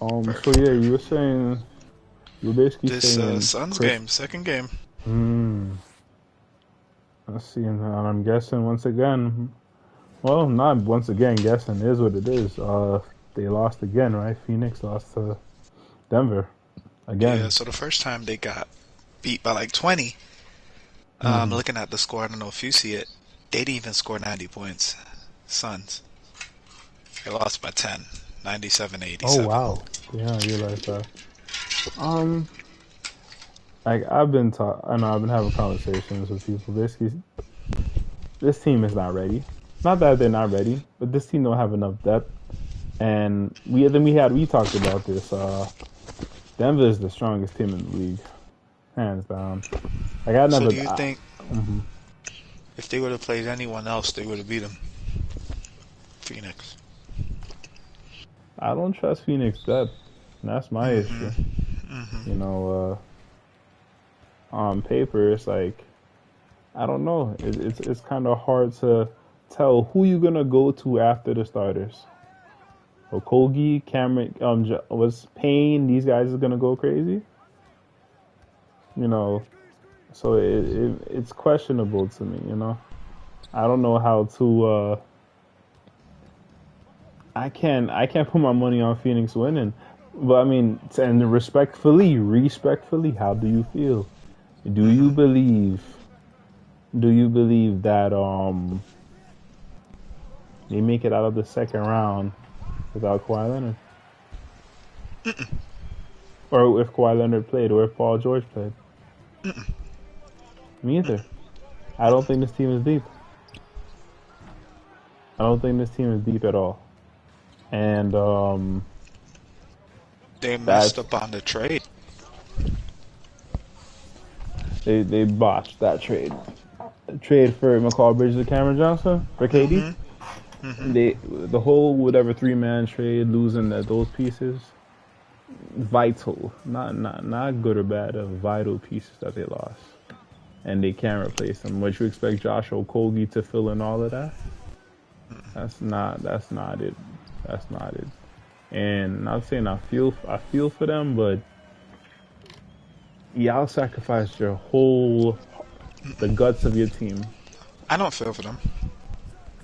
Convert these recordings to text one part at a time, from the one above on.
So Perfect. yeah, you were basically This saying Suns Chris. game, second game. Hmm. Let's see, and I'm guessing once again. Well, not once again. Guessing is what it is. They lost again, right? Phoenix lost to Denver Yeah, again. so the first time they got beat by like 20. Hmm. Looking at the score, I don't know if you see it. They didn't even score 90 points. Suns. They lost by 10. Oh 97-87. wow. Yeah, I realized that. Um, like I've been taught. I know I've been having conversations with people. Basically, this team is not ready. Not that they're not ready, but this team don't have enough depth. And we talked about this. Denver is the strongest team in the league, hands down. Like I So never. do you think Mhm. if they would have played anyone else, they would have beat them? Phoenix. I don't trust Phoenix depth. And that's my Mm-hmm. issue. Mm-hmm. You know, on paper, it's like I don't know. It's kind of hard to tell who you're gonna go to after the starters. Okogie, Cameron, was Payne. These guys are gonna go crazy. You know, so it's questionable to me. I don't know how to. I can't put my money on Phoenix winning, but I mean, and respectfully, how do you feel? Do you Mm-hmm. believe? Do you believe that they make it out of the second round without Kawhi Leonard, or if Kawhi Leonard played, or if Paul George played? Me either. I don't think this team is deep. I don't think this team is deep at all, and They messed that's up on the trade. they botched that trade. Trade for McCall Bridges and Cameron Johnson for KD. Mm-hmm. Mm-hmm. The whole whatever 3-man trade, losing those pieces, vital, not good or bad, vital pieces that they lost, and they can't replace them. What you expect Josh Okogie to fill in all of that? That's not it. That's not it. And not saying I feel for them, but y'all sacrificed the guts of your team. I don't feel for them.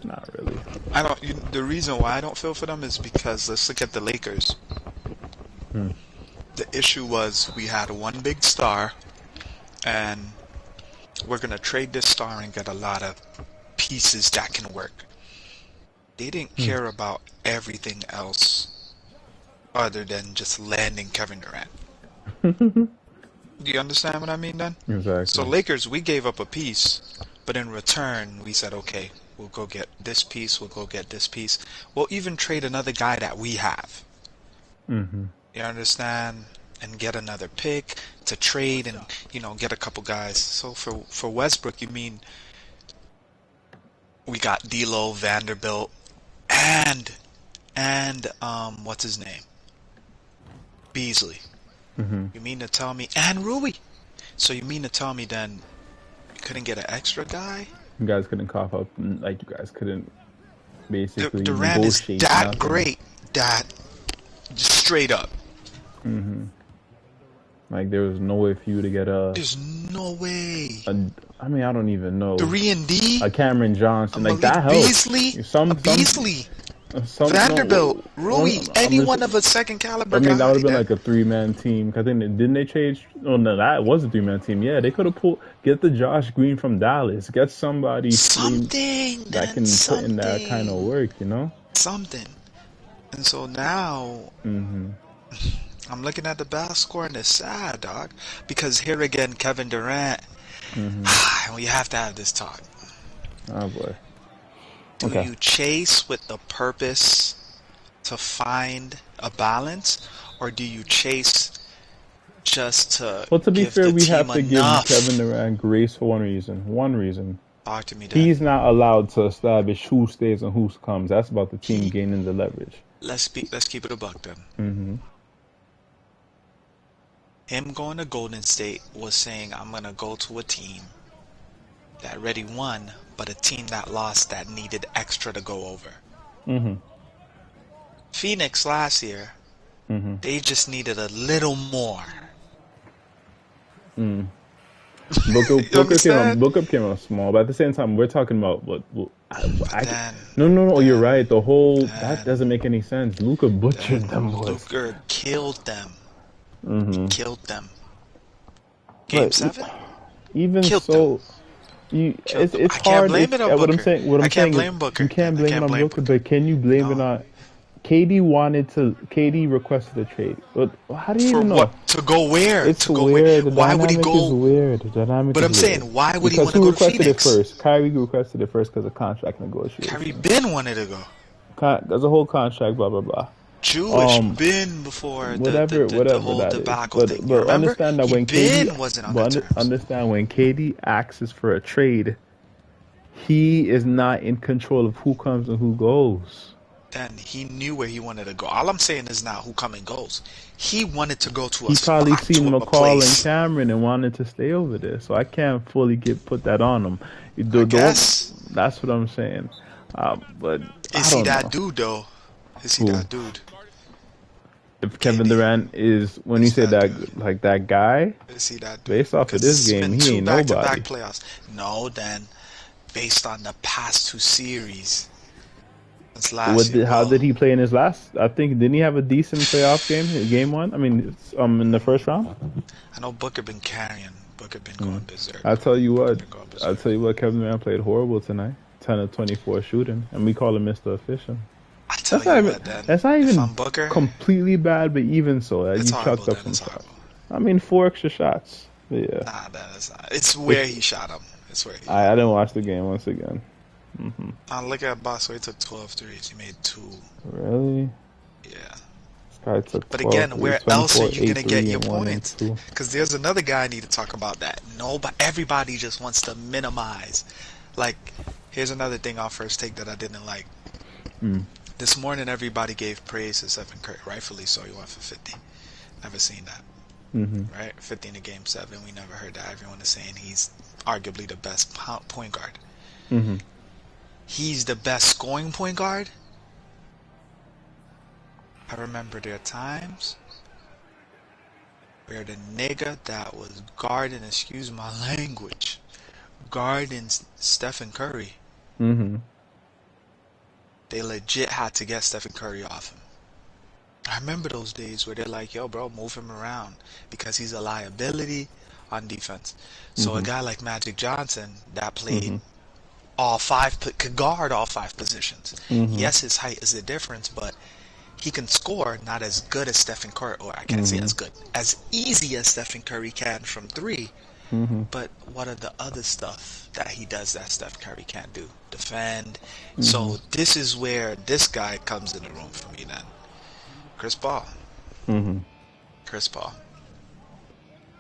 Not really. I don't. The reason why I don't feel for them is because let's look at the Lakers. Hmm. The issue was we had one big star, and we're gonna trade this star and get a lot of pieces that can work. They didn't Hmm. care about everything else other than just landing Kevin Durant. Do you understand what I mean then? So Exactly. Lakers, we gave up a piece, but in return, we said, okay, we'll go get this piece, we'll go get this piece. We'll even trade another guy that we have. Hmm. You understand? And get another pick to trade and, get a couple guys. So for Westbrook, you mean we got D'Lo, Vanderbilt, and what's his name? Beasley. Hmm. You mean to tell me and Rui? So you mean to tell me then you couldn't get an extra guy? You guys couldn't cough up, like you guys couldn't basically Durant is negotiate that nothing. great that straight up. Hmm. Like there was no way for you to get There's no way. a I mean I don't even know 3 and D, a Cameron a Johnson like Malik that helps. Beasley, a Some Beasley, no Vanderbilt, Rui, one any I'm one just of a second I caliber mean that would guy have been that like a 3-man team because then didn't they change? Oh no, that was a 3-man team. Yeah, they could have pulled get the Josh Green from Dallas, get somebody something, that then can put in that kind of something, work. something. And so now Hmm. I'm looking at the box score and it's sad, dog. Because here again, Kevin Durant, Hmm. we have to have this talk. Oh boy. Do Okay. you chase with the purpose to find a balance, or do you chase just to Well, to be give fair, the we team have to give Kevin enough? Durant grace for one reason. One reason. Talk to me then. He's not allowed to establish who stays and who comes. That's about the team He gaining the leverage. let's keep it a buck then. Hmm. Him going to Golden State was saying I'm gonna go to a team that already won, but a team that lost that needed extra to go over. Hmm. Phoenix last year, Mhm. They just needed a little more. Mm. You understand? Booker came out small, but at the same time, we're talking about But then, no. You're then, right. The whole that then, doesn't make any sense. Luca then butchered them boys. Luger killed them. He Hmm. killed them. Game But 7? even Killed them. so, Killed them. it's I can't hard. blame it on What I'm Booker. saying. What I I'm can't saying is blame you Booker. can't I blame it can't on blame Booker, Booker. but can you blame it No. on KD wanted to? KD requested a trade. But how do you For even what? know? To go where? It's To go where? weird. The Why would he dynamic is go? weird. The dynamic But is I'm saying, weird. why would he Because want to who go to requested it Phoenix? first? Kyrie requested it first because of contract Kyrie negotiations. Ben wanted to go. There's a whole contract, blah blah blah. Jewish Um, been before the whatever whole that is. debacle thing. You But remember? understand that He when KD, Ben wasn't on good terms. understand when KD asks for a trade, he is not in control of who comes and who goes. Then he knew where he wanted to go. All I'm saying is not who come and goes. He wanted to go to a He probably spot, seen to a McCall and place. Cameron and wanted to stay over there. So I can't fully put that on him. I Don't. guess. That's what I'm saying. But I Is he don't that know dude though? Is he who. that dude? If Kevin KD. Durant is when you Is say that dude? that like that guy, Is he that dude? based off of Because this it's game, been he two ain't back-to-back nobody. playoffs. No, then based on the past two series since last year. How Well, did he play in his last? I think didn't he have a decent playoff game? Game one. I mean, in the first round. I know Booker been carrying. Booker been going I berserk. tell you Booker what. been going I berserk. tell you what. Kevin Durant played horrible tonight. 10 of 24 shooting, and we call him Mr. Efficient. I tell That's you not even. what, then That's not if even I'm Booker, completely bad, but even so, it's you horrible. chucked up Then some it's shots. horrible. I mean, 4 extra shots. But yeah. Nah, then it's not. It's where If he shot him. It's where he I shot him. didn't watch the game once again. Hmm. Look at Boss. He took 12 threes. He made two. Really? Yeah. This guy took But 12 again, threes, where else are 24, you 8 gonna get 3, your and 1 and points? 2. Because there's another guy I need to talk about that. No, but everybody just wants to minimize. Like, here's another thing I'll first take that I didn't like. Mm. This morning, everybody gave praise to Stephen Curry. Rightfully so. He went for 50. Never seen that. Mm-hmm. Right? 50 in a game 7. We never heard that. Everyone is saying he's arguably the best point guard. Mm-hmm. He's the best scoring point guard. I remember there are times where the nigga that was guarding, excuse my language, guarding Stephen Curry, Mm-hmm. they legit had to get Stephen Curry off him. I remember those days where they're like, yo, bro, move him around because he's a liability on defense. So a Mm-hmm. guy like Magic Johnson that played Mm-hmm. could guard all 5 positions. Mm-hmm. Yes, his height is a difference, but he can score not as good as Stephen Curry, or I can't say Mm-hmm. as good, as easy as Stephen Curry can from 3. Mm-hmm. But what are the other stuff that he does that Steph Curry can't do? Defend. Mm-hmm. So this is where this guy comes in the room for me then. Chris Paul. Mm-hmm. Chris Paul.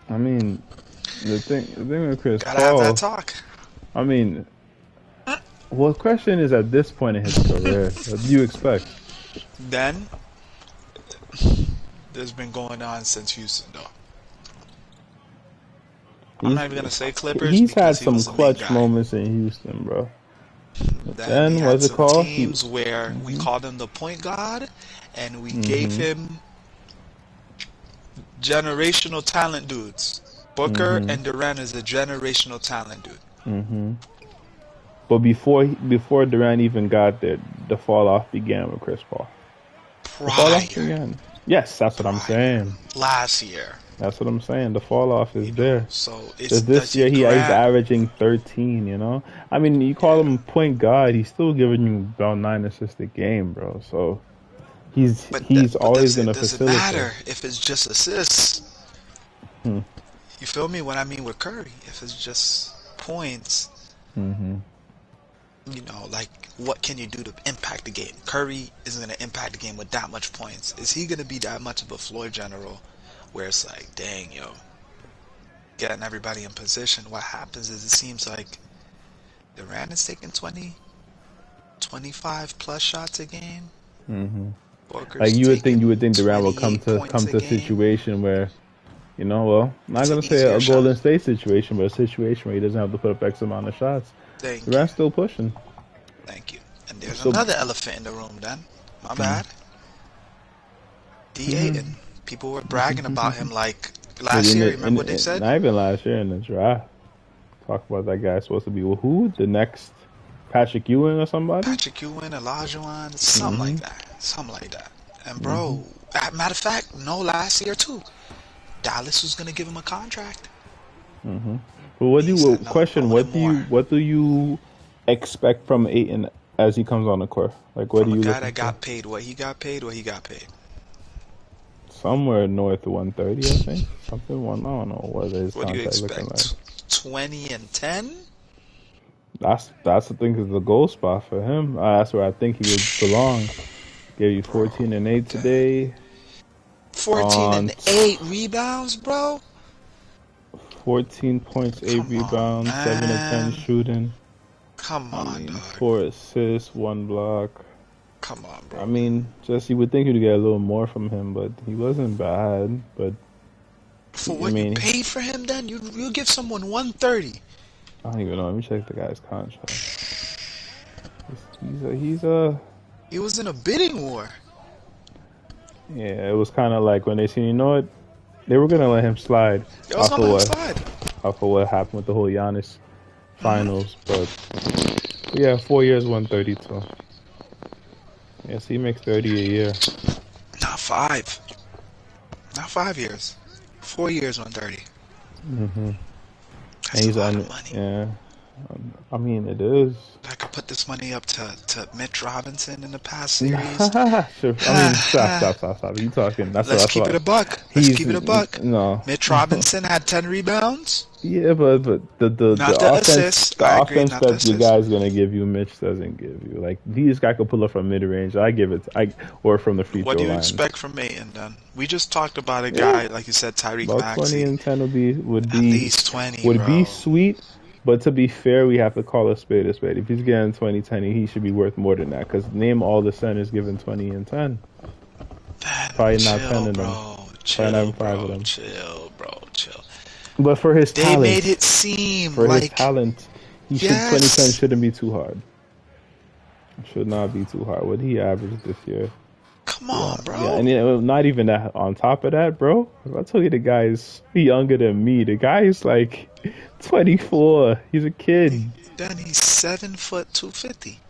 I mean, the thing with Chris Gotta have that Paul, talk. I mean, well, the question is at this point in his career, what do you expect? Then there's been going on since Houston though. I'm He's not even gonna say Clippers he's had because he some was the main clutch guy. moments in Houston, bro. But Then he then had what's it some called? teams where we called him the point guard and we gave Mm-hmm. him generational talent dudes. Booker Mm-hmm. and Durant is a generational talent dude. Mm-hmm. But before Durant even got there, the fall off began with Chris Paul. The fall off Prior, began. Yes, that's what I'm prior, saying. last year, That's what I'm saying. The fall off you is know. there. So it's Just this does he year, he's grant? averaging 13. You know, I mean, you call Yeah, him point guard, he's still giving you about 9 assists a game, bro. So he's but always gonna does it facilitate. matter if it's just assists? Hmm. You feel me? What I mean with Curry, if it's just points, Mm-hmm. you know, like what can you do to impact the game? Curry isn't going to impact the game with that much points. Is he going to be that much of a floor general where it's like, dang, yo, getting everybody in position? What happens is it seems like Durant is taking 20, 25 plus shots a game. Mm-hmm. Like Booker's taking you would think Durant will 28 points come a to a game. situation where, well, I'm not It's an gonna say easier a shot. Golden State situation, but a situation where he doesn't have to put up X amount of shots. Thank you. Durant's still pushing. Thank you. And there's So, another elephant in the room then. My mm, bad. D Ayton. People were bragging about him like But last year. Remember what they said? not even last year in the draft, talk about that guy supposed to be who? The next Patrick Ewing or somebody? Patrick Ewing, Elijah, something like Mm-hmm. that. Something like that. And Mm-hmm. bro, matter of fact, no, last year too. Dallas was gonna give him a contract. Mm-hmm. But what do He you said no, I question? wanted more. What do you expect from Aiton as he comes on the court? Like, what are From a you guy looking that for? got paid what he got paid, what he got paid. Somewhere north of 130, I think. Something one. I don't know what his What do you contract looking like. expect? 20 and 10? That's the thing is the goal spot for him. That's where I think he would belong. Gave you Bro, 14 and 8 that today 14 on and 8 rebounds, bro? 14 points, 8 Come on, rebounds, 7 to 10 man. shooting. Come I on, mean, dog. 4 assists, 1 block. Come on, I bro. mean, just you would think you'd get a little more from him, but he wasn't bad. But For I what you mean, paid for him, then you give someone 130. I don't even know. Let me check the guy's contract. He's a He was in a bidding war. yeah. It was kind of like when they seen, you know what, they were gonna let him slide I was off gonna of let him what slide. happened with the whole Giannis Hmm. finals, but yeah, 4 years, 132. Yes, he makes 30 a year. Not five. Not 5 years. 4 years, 130. Hmm. And That's a he's lot of on, money. yeah. I mean, it is. I could put this money up to Mitch Robinson in the past series. Sure. I mean, stop. You talking? Let's That's keep it what a buck. Let's he's keep it a buck. no. Mitch Robinson had 10 rebounds. Yeah, but Not the assists. the I agree, offense not the that your assists. guy's gonna give you, Mitch doesn't give you. Like these guy could pull up from mid range. I give it. I or from the free What throw do you line. expect from Maton then? We just talked about a Yeah, guy, like you said, Tyreek about 20 Maxey. and 10 At least 20, would be bro. sweet. But to be fair, we have to call a spade a spade. If he's getting 20, 10, he should be worth more than that. Because name all the centers given 20 and 10. Then Probably not 10 chill, of them. bro. Probably not even Chill, five of bro. them. Chill, bro. Chill. But They made it seem for his like, talent, he should 2010 yes, shouldn't be too hard. Should not be too hard. What he averaged this year. come Yeah, on, yeah, bro. and not even that. On top of that, bro, if I told you the guy is younger than me, the guy is like 24. He's a kid. Then he's 7 foot 250.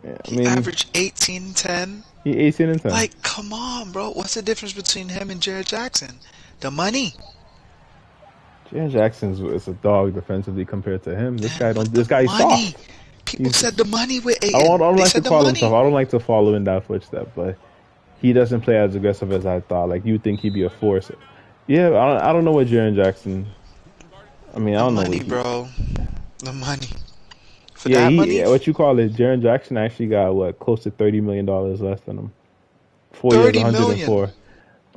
Yeah, I He mean, averaged 18, 10. he 18 and 10. Like, come on, bro. What's the difference between him and Jared Jackson? The money. Jaren Jackson's is a dog defensively compared to him. This Then guy don't. with the This guy's money. soft. People He's. said the money with I Aiden. don't They like to said the call him tough. money. I don't like to follow in that footstep, but he doesn't play as aggressive as I thought. Like you think he'd be a force. Yeah, I don't know what Jaren Jackson. I mean, I The don't know what money, he. bro. The money. For Yeah, that he. money, Yeah, what you call it? Jaren Jackson actually got what close to $30 million less than him. 4 years, 30 million. 104.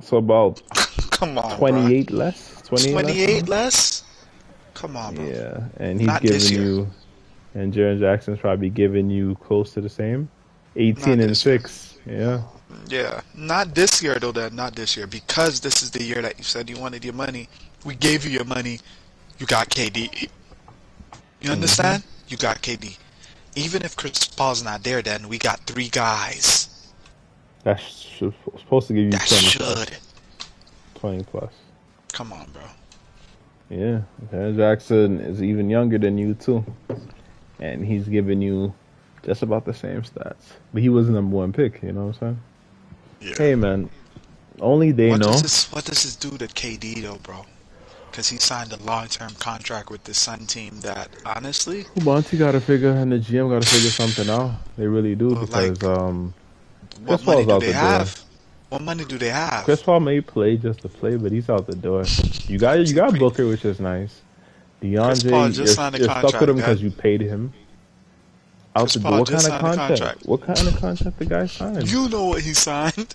So about Come on, bro. 28 less. 28 less than 28 him. less? Come on, bro. Yeah, and he's Not this giving year. you, and Jaren Jackson's probably giving you close to the same, 18 Not and this year. 6. Yeah. Yeah. Not this year, though, Dad. Not this year. Because this is the year that you said you wanted your money. We gave you your money. You got KD. You Hmm. understand? You got KD. Even if Chris Paul's not there, then we got three guys That's supposed to give you that 20 plus. should. 20 plus. Come on, bro. Yeah. Jaren Jackson is even younger than you too, and he's giving you just about the same stats. But he was the number one pick. You know what I'm saying? Yeah. Hey man, only they know. What does this do to KD though, bro? Because he signed a long-term contract with the Sun team that honestly, Monty got to figure, and the GM got to figure something out. They really do well, because like, Chris what money Paul's do out they the door. have? What money do they Chris have? Paul may play just to play, but he's out the door. You See, got Booker, which is nice. Chris Paul DeAndre, just signed a you're stuck with contract, him Dad. because you paid him. Out Chris the door. Paul What just kind of signed a contract? contract. What kind of contract the guy signed? You know what he signed.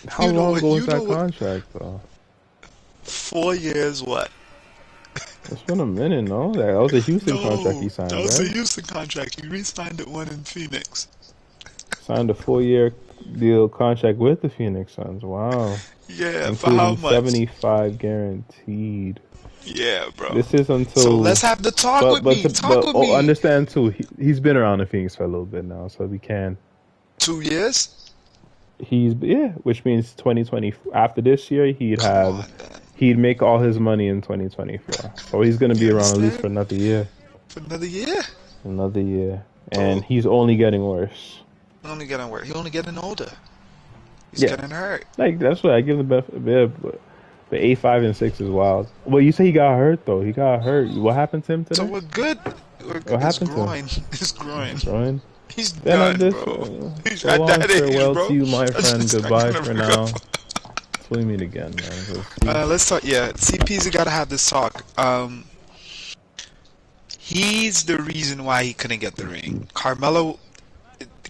How long ago was You know that what. contract though? 4 years, what? It's been a minute, no? That was a Houston contract he No, that signed, was the right? Houston contract. He re-signed it one in Phoenix. Signed a 4 year deal contract with the Phoenix Suns. Wow. Yeah, for how Including much? 75 guaranteed. Yeah, bro. This is So until let's have the talk with me. Talk with oh, me. understand too. He's been around the Phoenix for a little bit now, so we can. 2 years? which means 2020 after this year Come on, man. he'd make all his money in 2024. So he's gonna You be around at least for understand? another year, For another year, and bro. he's only getting worse. Only getting worse. He only getting older. He's Yeah, getting hurt. like that's what I give him the best. Yeah, but 8, 5, and 6 is wild. Well, you say he got hurt though. He got hurt. What happened to him So today? we're good. We're good. What His happened to him? groin. His groin. Groin. He's Then at done, this, bro. He's so at long, that age, farewell to bro. you, my That's friend. just not Goodbye gonna for recover. now. Till we meet again, man. 'Cause he, Let's talk. Yeah, CP's got to have this talk. He's the reason why he couldn't get the ring.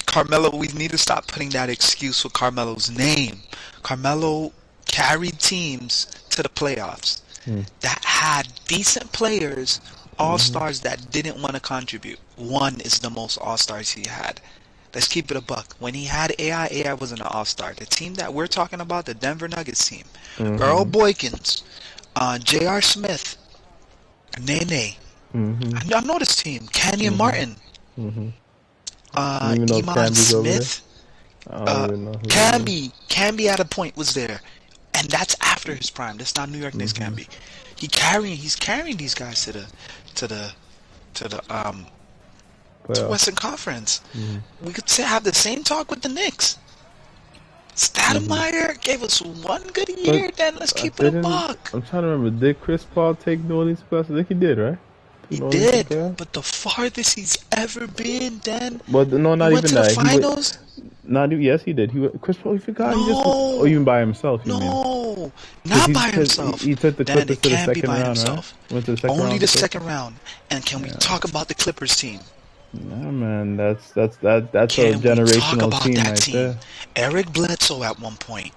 Carmelo, we need to stop putting that excuse with Carmelo's name. Carmelo carried teams to the playoffs hmm, that had decent players, all hmm, stars that didn't want to contribute. One is the most all stars he had. Let's keep it a buck. When he had AI wasn't an all star. The team that we're talking about, the Denver Nuggets team, Earl hmm, Boykins, J.R. Smith, Nene. hmm, I know this team. Kenyon hmm, Martin, hmm. You even know Iman Camby's over there? Smith, I don't even know who that is. Camby at a point was there, and that's after his prime. That's not New York Knicks Hmm. Camby. He's carrying these guys to the to the to Playoffs. Western Conference. Hmm. We could have the same talk with the Knicks. Hmm. Stoudemire gave us one good But year. Then let's I keep it a didn't. buck. I'm trying to remember. Did Chris Paul take New Orleans playoffs? I think he did, right? He New Orleans to did, playoffs. but the farthest he's ever been, then But no, he not went even to the that. He would finals. not. Yes, he did. Chris Paul. You forgot. He just. Oh, No, even by himself. You mean? no, Because not by he himself. took the Then Clippers it to the can be second by round, right? himself. Went to the second Only round the with the Clippers. second round. And can we Yeah. talk about the Clippers team? Nah, man. That's a Can we talk generational about team that right team? there. Eric Bledsoe at one point,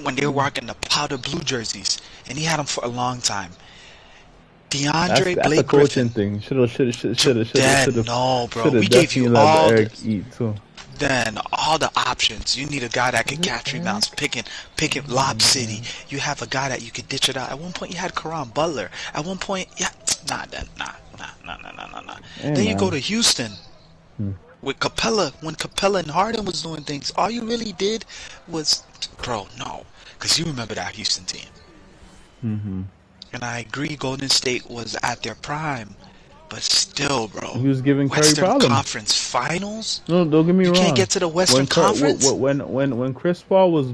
when they were rocking the powder blue jerseys, and he had them for a long time. DeAndre That's a Blake coaching Griffin. thing. Should Dan, no, bro. We have gave you definitely let all the Eric eat too. then all the options. You need a guy that Was could it catch rebounds, Eric? picking Oh Lob City. man. You have a guy that you could ditch it out. At one point, you had Karan Butler. At one point, yeah, nah. Hey Then you go man. to Houston Hmm. with Capella. When Capella and Harden was doing things, all you really did was, bro, no, because you remember that Houston team. Mm-hmm. And I agree, Golden State was at their prime, but still, bro, He was giving Curry Western problems. Conference Finals. No, don't get me You can't wrong. get to the Western Conference. When Chris Paul was,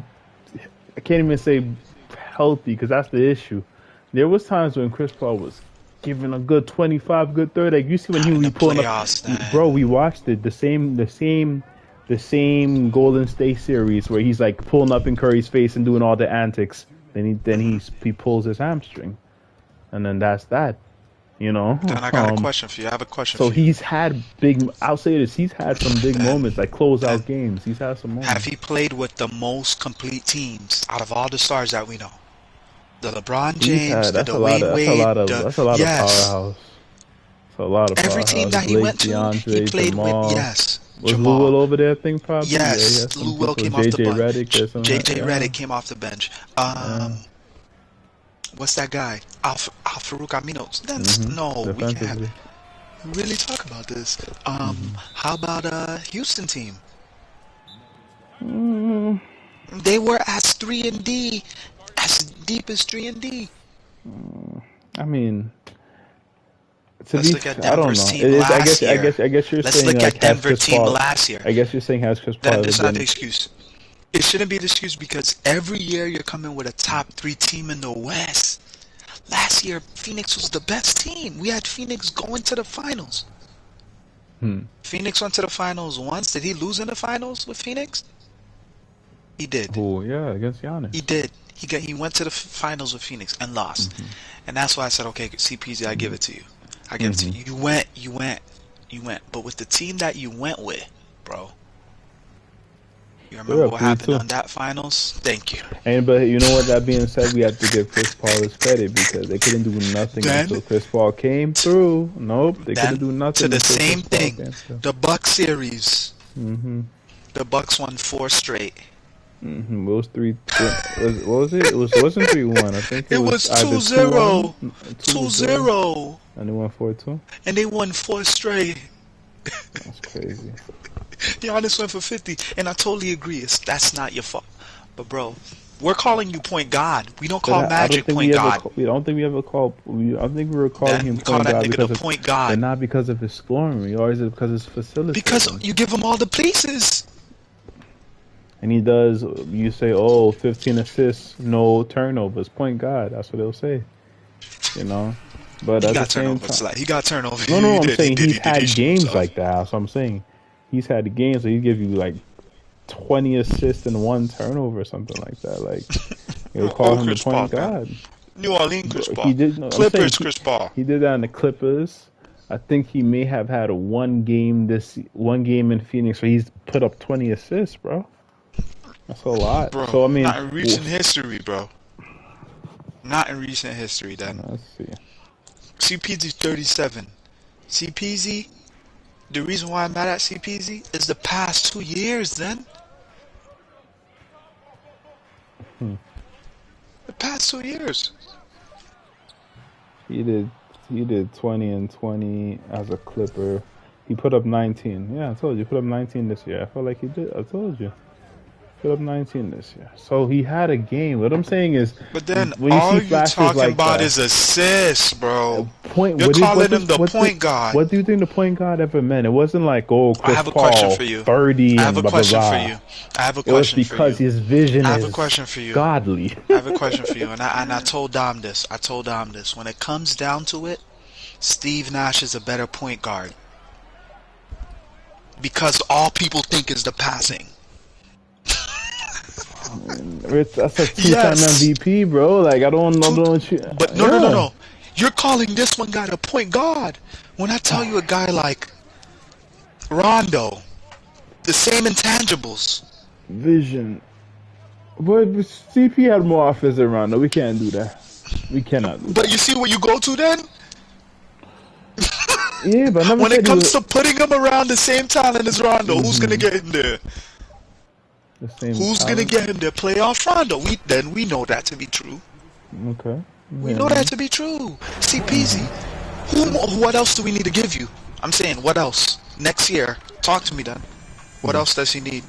I can't even say healthy because that's the issue. There was times when Chris Paul was giving a good 25, good 30. Like you see when he Not in would the be pulling up, playoffs, then. bro. We watched it the same Golden State series where he's like pulling up in Curry's face and doing all the antics. He pulls his hamstring, and then that's that. You know. Then I got a question for you. I have a question So for you. he's had big. I'll say this: he's had some big Then, moments, like close then, out games. He's had some have moments. he played with the most complete teams out of all the stars that we know? The LeBron He's James, had the Dwayne Wade, the that's a lot of yes. powerhouse. That's a lot of Every team powerhouse. that he Blake, went to, he DeAndre, played with Jamal. yes. Was Lou Will Jamal. over there? I think probably. Yeah, he Yes, has some Lou Will people. came off the JJ bench. Redick. There's some. JJ Yeah, Redick came off the bench. yeah. What's that guy? Al Farouk Amino. Then Mhm. no, we can't Defensively. really talk about this. Mhm. How about Houston team? Mm, They were as 3 and D, as deep as 3 and D. I mean, to Let's be, look at I don't Denver's know. team last year. I guess you're Let's saying look like at has Denver Chris team Paul. last year. I guess you're saying has Chris Paul Then ever that's not the been? excuse. It shouldn't be the excuse because every year you're coming with a top 3 team in the West. Last year, Phoenix was the best team. We had Phoenix going to the finals. Hmm. Phoenix went to the finals once. Did he lose in the finals with Phoenix? He did. Who? Yeah, against He Giannis. did. He went to the finals with Phoenix and lost. Mhm. And that's why I said, okay, CPZ, I give it to you. I give it to Mhm. you. You went. But with the team that you went with, bro, you They're remember up what three happened two. on that finals? Thank you. And but you know what? That being said, we have to give Chris Paul his credit because they couldn't do nothing Then, until Chris Paul came through. Nope, they couldn't then do to nothing the until same Chris Paul thing. came through. The Bucks series. Mhm. The Bucks won 4 straight. Mhm. It was what was it? It wasn't 3-1. I think it It was was either two 2-1, zero, 2-0, 2-0, and they won 4-2. and they won 4 straight. That's crazy. Giannis went for 50, and I totally agree. That's not your fault. But bro, we're calling you point guard. We don't But call I don't Magic think point we ever. guard. We don't think we ever called. I think we were calling Then him we call point that guard nigga the because of, point but guard not because of his scoring. We always because it's because facilitating. you give him all the pieces. And he does. You say, oh, 15 assists, no turnovers, point guard. That's what they'll say. You know. But He at the got same turnovers. time, Like he got turnovers. no, no, He I'm did. He saying did. he's He did. He had shit games himself. like that. So I'm saying he's had games where he give you like 20 assists and one turnover or something like that. Like you'll call Oh, him the Chris Paul, point man. guard. New Orleans Bro, Chris Paul. he did. No, I'm saying Clippers Chris Paul. he did that in the Clippers. I think he may have had one game in Phoenix where he's put up 20 assists, bro. That's a lot. Bro, So I mean, not in recent history, bro. Not in recent history, then. let's see. CPZ 37. CPZ, the reason why I'm mad at CPZ is the past 2 years, then. The past 2 years. He did 20 and 20 as a Clipper. He put up 19. Yeah, I told you, he put up 19 this year. I felt like he did. I told you. Put up 19 this year. So he had a game. What I'm saying is, But then when you all see you flashes talking like about that, is assists, bro. point. You're calling him the what point guard. What do you think the point guard ever meant? It wasn't like, oh, I Chris have a Paul, question for you. 30 I have and a blah blah question for blah. you. I have a It was question for because you. his vision I have a is question for you. godly. I have a question for you, and I told Dom this. I told Dom this. When it comes down to it, Steve Nash is a better point guard because all people think is the passing. That's a two-time Yes. MVP, bro. Like I don't know what you. But no. You're calling this one guy a point guard. When I tell you a guy like Rondo, the same intangibles. Vision. But CP had more offense than Rondo. We can't do that. We cannot do But that. you see what you go to then? Yeah, but I never When said it comes to putting him around the same talent as Rondo, who's gonna get him there? the same. Who's gonna get him there? Playoff Rondo. We know that to be true. Okay. We know that to be true. CPZ. What else do we need to give you? I'm saying, what else? Next year, talk to me then. What else does he need?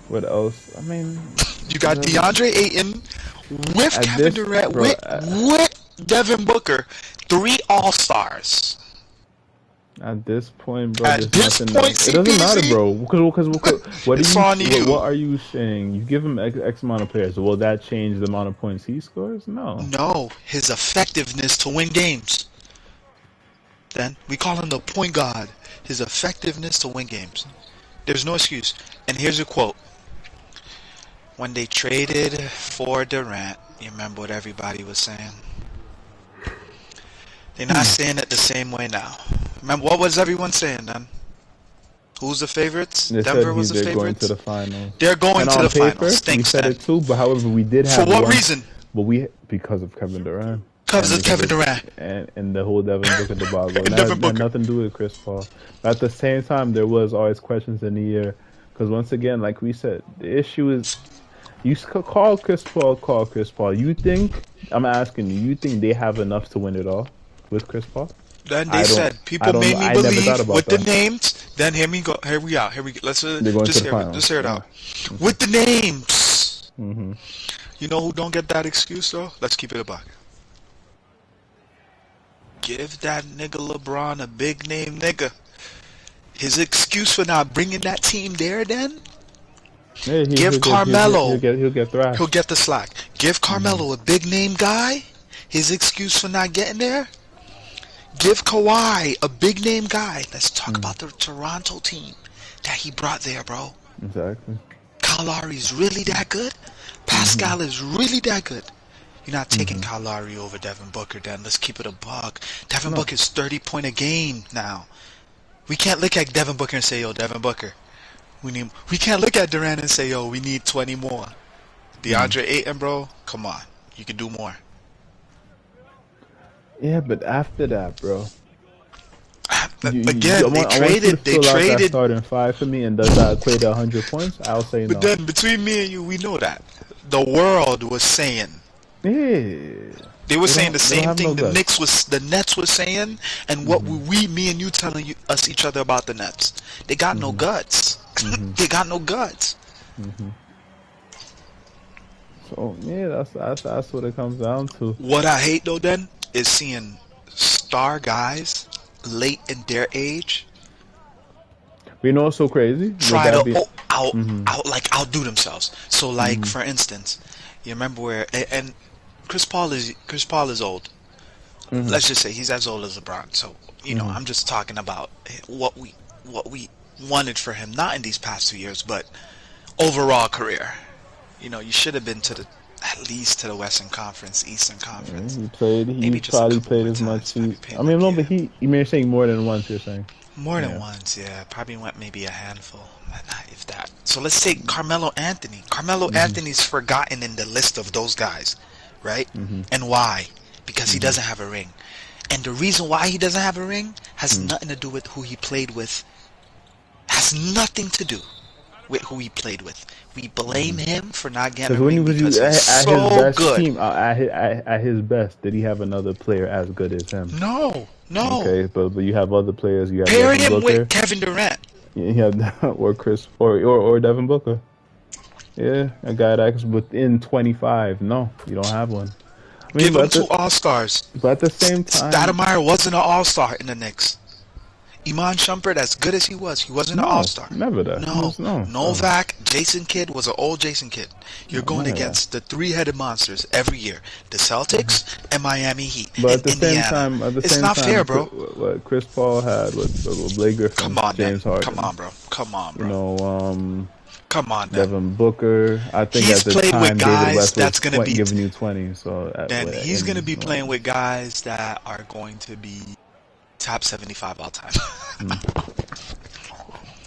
What else? I mean, You got DeAndre Ayton with Kevin Durant, with Devin Booker, 3 All-Stars. at this point, bro, At there's this nothing. point, It doesn't matter, CPZ, bro. Because what it's on you. What are you saying? You give him X amount of players. Will that change the amount of points he scores? No. No, his effectiveness to win games. Then we call him the point guard. His effectiveness to win games. There's no excuse. And here's a quote. When they traded for Durant, you remember what everybody was saying? They're not saying it the same way now. Remember, what was everyone saying then? Who's the favorites? They Denver said was the they're going favorites? to the finals. They're going And to on the paper, finals. we Thanks, said then. it too. But however, we did have For what one. reason? But because of Kevin Durant. Because of Kevin Durant. And the whole Devin Booker debacle. And Devin that Booker. had nothing to do with Chris Paul. But at the same time, there was always questions in the air. Because once again, like we said, the issue is you call Chris Paul. You think, I'm asking you, you think they have enough to win it all with Chris Paul? Then they said people made me believe with the names. Then here we go. Here we go. Let's just hear it out. With the names. Mm-hmm. You know who don't get that excuse though? Let's keep it a buck. Give that nigga LeBron a big name nigga. His excuse for not bringing that team there then? Yeah, Give Carmelo. He'll get thrashed. He'll get the slack. Give Carmelo a big name guy. His excuse for not getting there? Give Kawhi a big name guy. Let's talk about the Toronto team that he brought there, bro. Exactly. Kyle Lowry's really that good? Pascal is really that good? You're not taking Kyle Lowry over Devin Booker then. Let's keep it a buck. Devin Booker is 30 point a game now. We can't look at Devin Booker and say, yo, Devin Booker. We can't look at Durant and say, yo, we need 20 more. DeAndre Ayton, bro, come on. You can do more. Yeah, but after that, bro. Again, they traded. That starting 5 for me, and does that equate to 100 points? I'll say no. But then between me and you, we know that the world was saying. Yeah. They were saying the They don't same have no thing guts. the Nets was saying, and what me and you telling us each other about the Nets. They got no guts. They got no guts. So yeah, that's what it comes down to. What I hate though, then, is seeing star guys late in their age But you know what's so crazy? With try to that being, outdo themselves. So like for instance, you remember where and Chris Paul is old. Let's just say he's as old as LeBron. So you know, I'm just talking about what we wanted for him, not in these past 2 years, but overall career. You know, you should have been to the at least to the Western Conference, Eastern Conference, he played. He maybe just a probably couple played more as much. times. Probably I played mean, like no, but you mean you're saying more than once. You're saying, more than yeah. once. Yeah, probably went maybe a handful, if that. So let's take Carmelo Anthony. Carmelo Anthony's forgotten in the list of those guys, right? And why? Because he doesn't have a ring. And the reason why he doesn't have a ring has nothing to do with who he played with. Has nothing to do with who he played with. We blame him for not getting Because a when he ring was because he's at his so best good. team, at his best, did he have another player as good as him? No. Okay, but you have other players. You have Pair Devin him with Booker. Kevin Durant. You have or Chris or Devin Booker. Yeah, a guy that's within 25. No, you don't have one. I mean, Give him two All-Stars. but at the same time, Stoudemire wasn't an All-Star in the Knicks. Iman Shumpert, as good as he wasn't an no, All-Star. never that. No. No. Novak, Jason Kidd was an old Jason Kidd. You're going none of that. against the three-headed monsters every year. The Celtics and Miami Heat But and at the Indiana. same time, It's not fair, bro. What Chris Paul had with Blake Griffin, Come on, James then. Harden, Come on, bro. Come on, bro. you know, Come on, then. Devin Booker. I think He's at the played with time David guys West that's was going to be... giving you 20. So Then he's going to be playing with guys that are going to be top 75 all time.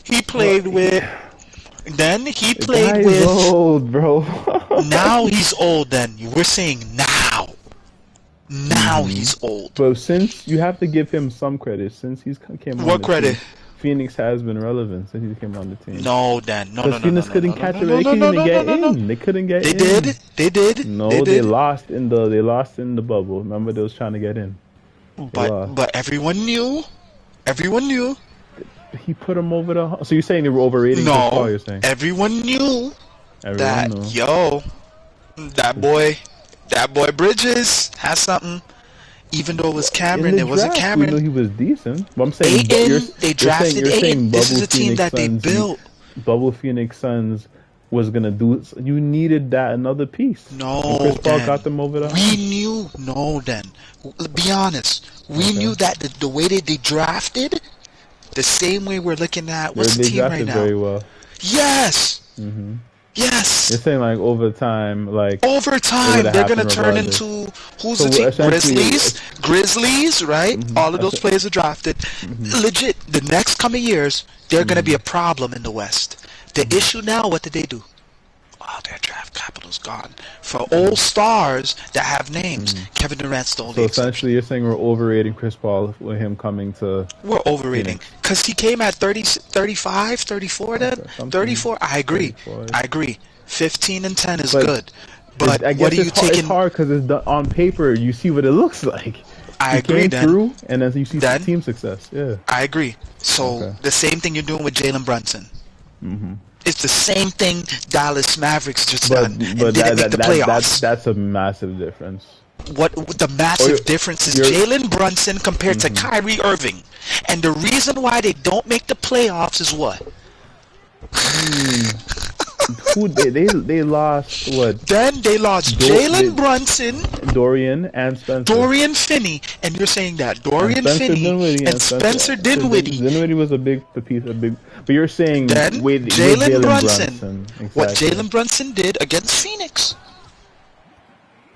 He played with... Then he played with... old, bro. Now he's old, then. We're saying now. Now he's old. But since you have to give him some credit, since he's came on What the credit? team, Phoenix has been relevant since he came on the team. No, Dan. No, no, Because no, no, Phoenix no, couldn't no, catch no, it. no, They no, couldn't no, even no, get no, no. in. They couldn't get They in. did. They did. No, they did. lost in the bubble. Remember, they was trying to get in. But everyone knew. Everyone knew. He put him over the. So you're saying they were overrating Chris Paul? No. You're saying Everyone knew everyone that. knew. Yo, that boy Bridges has something. Even though it was Cameron, it wasn't Cameron. We knew he was decent. But I'm saying they drafted Ayton. This is a team that they built. Bubble Phoenix Suns was gonna do it. You needed that another piece. No, and Chris Paul Dan. got them over the. We knew. No, then. Be honest. We knew that the way that they drafted, the same way we're looking at. What's the team right now? Very well. Yes. Yes. You're saying like over time, they're gonna turn into who's the team? Grizzlies, right? All of those players are drafted. Legit, the next coming years, they're gonna be a problem in the West. The issue now, what did they do? Oh, their draft capital's gone. For old stars that have names, Kevin Durant's the only So exception. essentially, you're saying we're overrating Chris Paul with him coming to. We're overrating because he came at 30, 35, 34 then? 34? I agree. 34. I agree. 15 and 10 is good. But I guess what are you taking? It's hard because it's on paper. You see what it looks like. I agree, came through, and then you see some team success. Yeah. I agree. So the same thing you're doing with Jalen Brunson. It's the same thing Dallas Mavericks just done and didn't make the playoffs. That's a massive difference. What the massive difference is Jalen Brunson compared to Kyrie Irving. And the reason why they don't make the playoffs is what? Who they lost what? Then they lost Jalen Brunson, Dorian and Spencer. Dorian Finney, and you're saying that Dorian Finney and Spencer Dinwiddie. Dinwiddie was a big piece, but you're saying then with Jalen Brunson. Exactly. What Jalen Brunson did against Phoenix.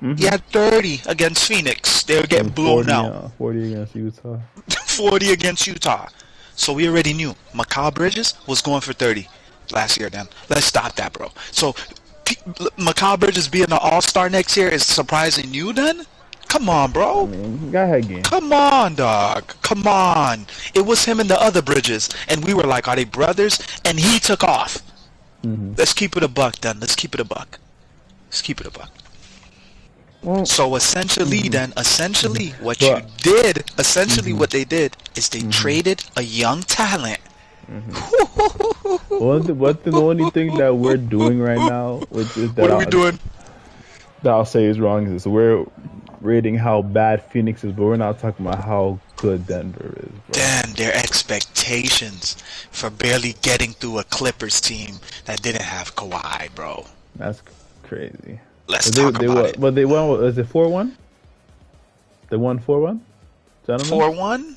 He had 30 against Phoenix. They were getting blown out. 40 against Utah. 40 against Utah. So we already knew Mikal Bridges was going for 30 last year. Then let's stop that, bro. So Mikal Bridges being an all-star next year is surprising you then? Come on, bro. I mean, guy had game. Come on, dog. Come on. It was him and the other Bridges, and we were like, are they brothers? And he took off. Let's keep it a buck then. Let's keep it a buck. Let's keep it a buck. Well, So essentially, then, essentially, what you but did, essentially, what they did is they traded a young talent. the only thing that we're doing right now, which is What are we doing? that I'll say is wrong, is we're rating how bad Phoenix is, but we're not talking about how good Denver is, bro. Damn, their expectations for barely getting through a Clippers team that didn't have Kawhi, bro. That's crazy. Let's But talk they about won. it. But they won. Is it 4-1? They won 4-1, gentlemen. 4-1?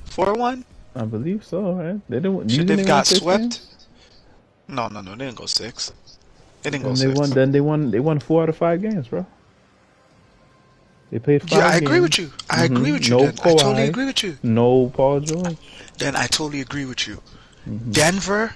4-1? I believe so. Right? They didn't. You Should think they've they won got 6 games? swept? No, no, no, they didn't go 6. They didn't go Then they won. 6. Then they won. They won 4 out of 5 games, bro. They played Yeah, I five agree with games. you. I agree with you, No then. I totally Kawhi. agree with you. No Paul George. Then I totally agree with you. Denver,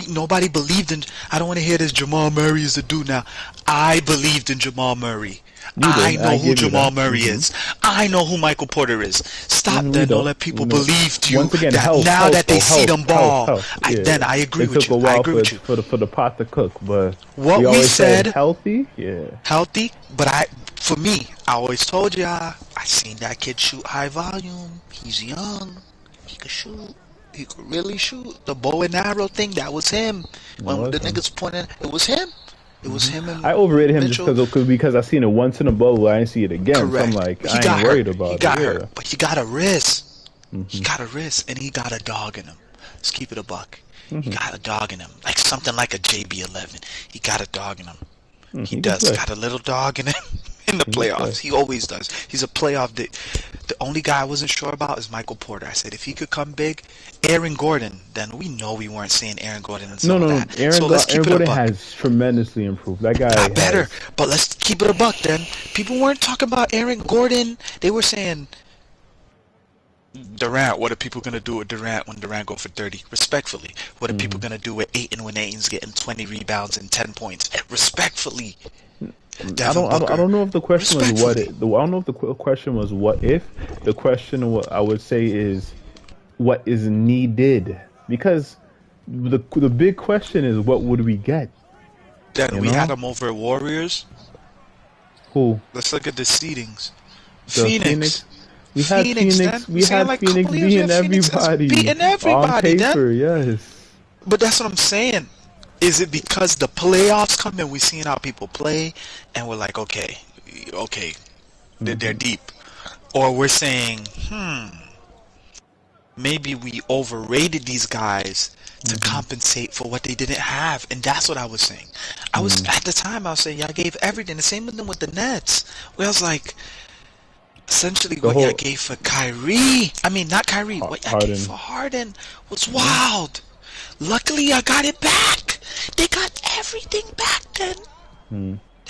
nobody believed in. I don't want to hear this. Jamal Murray is the dude now. I believed in Jamal Murray. You I did. I know who give you Jamal that. Murray is. I know who Michael Porter is. Stop We then. Don't don't. let people We know. believe to you Once again, that health, now health, that they oh, see health, them health, ball. health. Then Yeah. I agree It with took you. a I while agree with you. for the pot to cook, but What we we always said said, healthy. Yeah. healthy, but for me, I always told ya, I seen that kid shoot high volume. He's young. He could shoot. He could really shoot. The bow and arrow thing, that was him. It When was the him. niggas pointed, it was him. It was him and I overrated him just Mitchell. because I seen it once in a bubble. I didn't see it again, so I'm Correct. like, He I got ain't worried hurt. He about got it. hurt. Yeah. But he got a wrist. He got a wrist, and he got a dog in him. Let's keep it a buck. He got a dog in him, like something like a JB11. He got a dog in him. He He can does play. got a little dog in him in the He can play. playoffs. He always does. He's a playoff. The only guy I wasn't sure about is Michael Porter. I said if he could come big, Aaron Gordon, then we know we weren't seeing Aaron Gordon and some No, of no, no. that. So let's keep Aaron it a Gordon buck. has tremendously improved. That guy Got better, has. but let's keep it a buck then. People weren't talking about Aaron Gordon. They were saying Durant. What are people gonna do with Durant when Durant go for 30? Respectfully, what are people gonna do with Ayton when Ayton's getting 20 rebounds and 10 points? Respectfully, Devin Booker. I don't know if the question was what Respectfully. it. I don't know if the question was what if. The question, what I would say, is what is needed, because the big question is what would we get? Then You we know had them over at Warriors. who Let's look at the seedings. the Phoenix. We had Phoenix, Phoenix. then. We Saying had like Phoenix couple years, we beating had Phoenix as everybody beating on everybody, then. paper. Yes. But that's what I'm saying. Is it because the playoffs come and we seeing how people play, and we're like, okay, they're deep, or we're saying, maybe we overrated these guys to compensate for what they didn't have, and that's what I was saying. I was at the time I was saying y'all gave everything. The same with them with the Nets, where I was like, essentially The what y'all whole gave for Kyrie, I mean not Kyrie, what y'all gave Harden. for Harden was wild. Luckily I got it back. They got everything back then.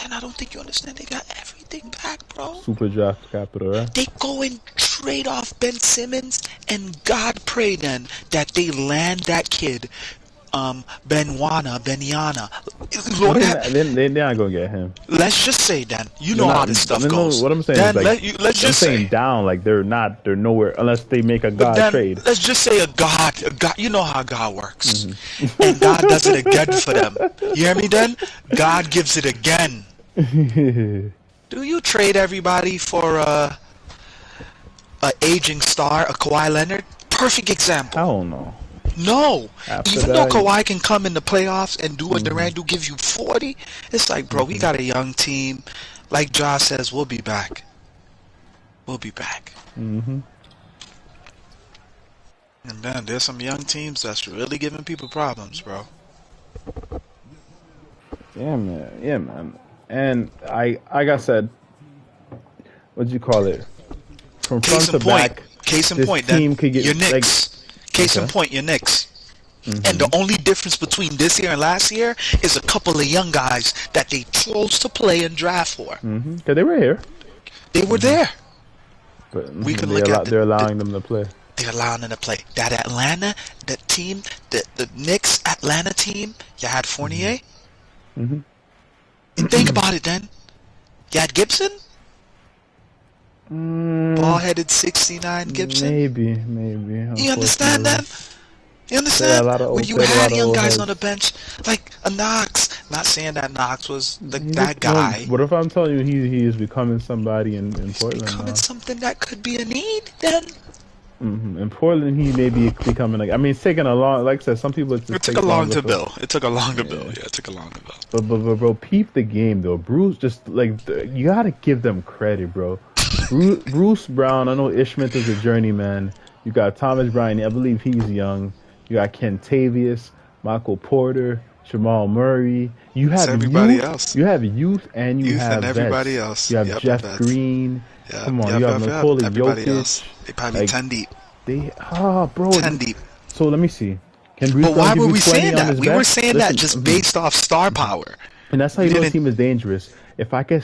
And I don't think you understand. They got everything back, bro. Super draft capital, right? They go and trade off Ben Simmons, and God pray then that they land that kid, Benyana. Lord, They're not gonna get him. let's just say then, you know They're how not- this stuff no, goes. what I'm saying then is like let's I'm just saying say. down. Like they're nowhere unless they make a But God then, trade. let's just say a God, you know how God works. And God does it again for them. You hear me then? God gives it again. Do you trade everybody for a aging star, a Kawhi Leonard? Perfect example. Hell no. No. After Even that, though Kawhi can come in the playoffs and do what Durant do, give you 40, it's like, bro, we got a young team. Like Josh says, we'll be back. We'll be back. And then there's some young teams that's really giving people problems, bro. Yeah, man. Yeah, man. And like I said, what'd you call it? From Case front in to point. back, Case in this point. team Then could get your like. Knicks. Case in Okay. point. Your Knicks. And the only difference between this year and last year is a couple of young guys that they chose to play and draft for. Cause they were here, They were there. but We can look at they're allowing them to play. They're allowing them to play. That Atlanta, that team, the Knicks Atlanta team, you had Fournier. Think about it then. You had Gibson? Ball-headed 69 Gibson? Maybe. You understand unfortunately. that? You understand? a lot of When old- you they had a lot had of young old guys heads. on the bench, like a Knox. Not saying that Knox was He's that no. guy. What if I'm telling you he is becoming somebody in He's Portland becoming now? something that could be a need. Then In Portland, he may be becoming like. I mean, it's taking a long. Like I said, some people it it just took a takes long longer to for. build. It took a long to build. Yeah. Yeah, it took a long to build. But bro, peep the game though. Bruce just like you gotta give them credit, bro. Bruce Brown. I know Ishmael is a journeyman. You got Thomas Bryant. I believe he's young. You got Kentavious, Michael Porter, Jamal Murray. You It's have everybody youth. else. You have youth, and you Youth and have everybody vets. else. You have Yep, and Jeff vets. Green. Yep, Come on, yep, you have yep, yep. Nikola Everybody else. Jokic. They probably Like 10 deep. they, bro. 10 deep. So let me see. Can Bruce But Brown why give were you we 20 saying on that? his We were best? saying that Listen, just based off star power. and that's how We you know a didn't. team is dangerous. If I could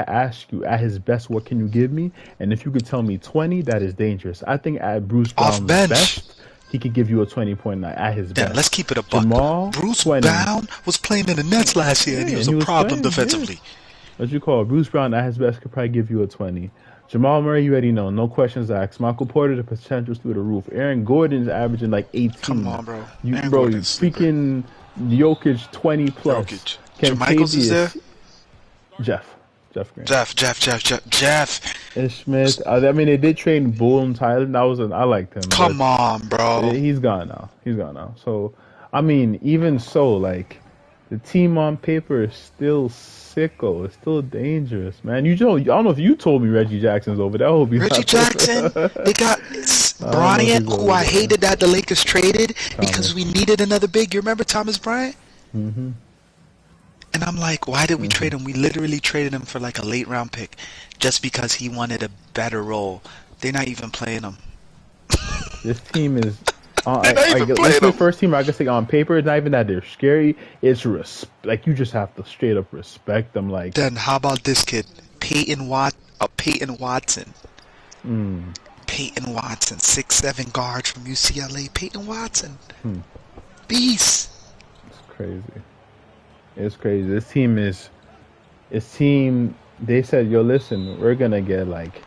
ask you at his best, what can you give me? And if you could tell me 20, that is dangerous. I think at Bruce Off Brown's bench. best, he could give you a 20.9 at his Then let's best. keep it a buck. Jamal, Bruce 20. Brown was playing in the Nets last year, Yeah, and he was and a he was problem playing. Yeah. defensively. What you call it? Bruce Brown at his best could probably give you a 20. Jamal Murray, you already know. No questions asked. Michael Porter, the potential's through the roof. Aaron Gordon's averaging like Come 18. on, bro. You, Aaron bro, you Gordon's sleeper. freaking Jokic 20 plus. Jokic. Jermichaels is there. Kentavious, Jeff Green. Jeff. Smith. I mean, they did trade Boone Tyler. I liked him, but Come on, bro. he's gone now. He's gone now. So, I mean, even so, like the team on paper is still sicko. It's still dangerous, man. I don't know if you told me Reggie Jackson's over there. I hope he's Reggie not Jackson. They got I don't know if Bryant, he's who over I there. hated that the Lakers traded because we Thomas. needed another big. You remember Thomas Bryant? Mm-hmm. And I'm like, why did we Mm-hmm. trade him? We literally traded him for like a late round pick just because he wanted a better role. They're not even playing him. This team is. They're not even Let's playing say him. first team. I can say on paper, it's not even that they're scary. It's like you just have to straight up respect them. Like, Then how about this kid, Peyton Watson. mm, Peyton Watson, 6'7" guard from UCLA. Peyton Watson, hmm, beast. it's crazy. It's crazy. This team is. This team. They said, "Yo, listen, we're gonna get like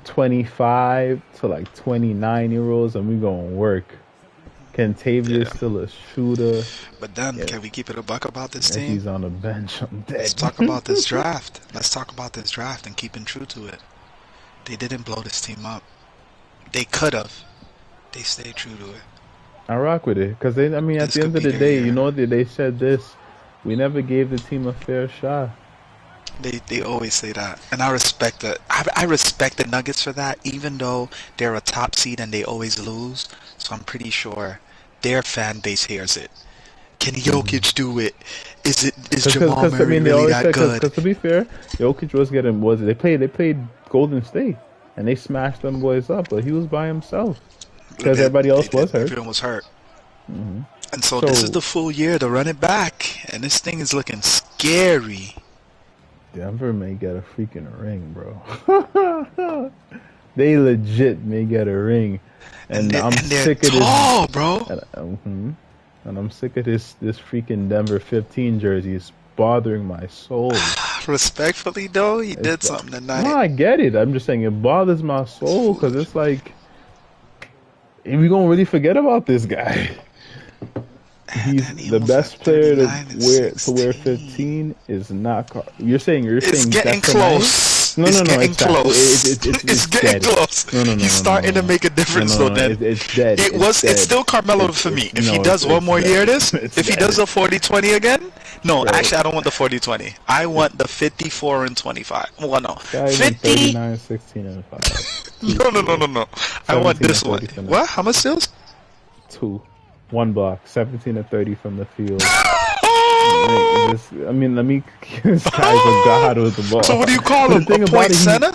25 to like 29-year-olds, and we're gonna work." Kentavious Yeah. still a shooter. But then, Yeah, can we keep it a buck about this if team? he's on the bench, I'm Let's dead. talk about this draft. Let's talk about this draft and keeping true to it. They didn't blow this team up. They could have. They stayed true to it. I rock with it because I mean, at This the could end of be the their day, year. you know, they said this. We never gave the team a fair shot. They always say that, and I respect that. I respect the Nuggets for that, even though they're a top seed and they always lose. So I'm pretty sure their fan base hears it. Can Jokic do it? Is Jamal Because I Murray mean, they really always that said good? because to be fair, Jokic was they played Golden State and they smashed them boys up, but he was by himself because everybody else was hurt. Everyone was hurt. Hmm. And so this is So the full year to run it back, and this thing is looking scary. Denver may get a freaking ring, bro. They legit may get a ring, And and they're, I'm and they're sick of this. tall, bro. And I'm sick of this freaking Denver 15 jersey. It's bothering my soul. Respectfully, though, he It's did something no, tonight. I get it. I'm just saying it bothers my soul because it's like, are we gonna really forget about this guy? And He's then he the almost best had player 39 and to wear 16. 15 is not. You're saying It's getting that's tonight? close. No, It's no, no. getting It's that. close. It's It's getting dead. close. No, no, no, He's no, starting no, to make a difference, no, though. no. Then It's dead. it's dead. still Carmelo for me. If he does one more dead. year, this It's if he dead. does the 40-20 again, no, Bro. actually I don't want the 40-20. I want the 54 and 25. Well, no, Guys in 50. 39, 16, and 5. No. I want 17 this and one. 30 from the- What? How much steals? 2. 1 block. 17 to 30 from the field. Let me. This guy's a god with the ball. So what do you call But him? the thing A about point it, center?